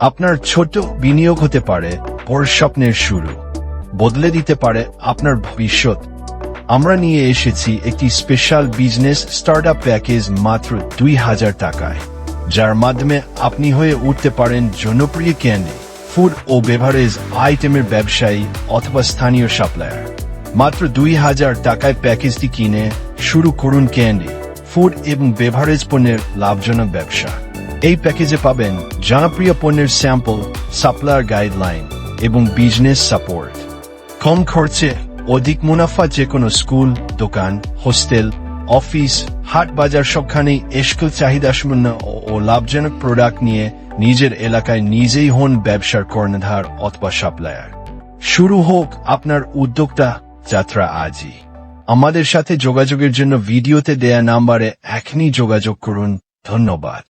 আপনার ছোট বিনিয়োগ হতে পারে বড় স্বপ্নের শুরু, বদলে দিতে পারে আপনার ভবিষ্যৎ। আমরা নিয়ে এসেছি একটি স্পেশাল বিজনেস স্টার্টআপ প্যাকেজ মাত্র 2000 টাকায়, যার মাধ্যমে আপনি হয়ে উঠতে পারেন জনপ্রিয় ক্যান্ডি, ফুড ও বেভারেজ আইটেমের ব্যবসায়ী অথবা স্থানীয় সাপ্লায়ার। মাত্র 2000 টাকায় প্যাকেজটি কিনে শুরু করুন ক্যান্ডি, ফুড এবং বেভারেজ পণ্যের লাভজনক ব্যবসা। এই প্যাকেজে পাবেন জনপ্রিয় পণ্যের স্যাম্পল, সাপ্লায়ার গাইডলাইন এবং বিজনেস সাপোর্ট। কম খরচে অধিক মুনাফা যে কোনো স্কুল, দোকান, হোস্টেল, অফিস, হাট বাজার সবখানেই এসকল চাহিদাসম্পন্ন ও লাভজনক প্রোডাক্ট নিয়ে নিজের এলাকায় নিজেই হন ব্যবসার কর্ণধার অথবা সাপ্লায়ার। শুরু হোক আপনার উদ্যোক্তা যাত্রা আজই। আমাদের সাথে যোগাযোগের জন্য ভিডিওতে দেয়া নাম্বারে এখনই যোগাযোগ করুন। ধন্যবাদ।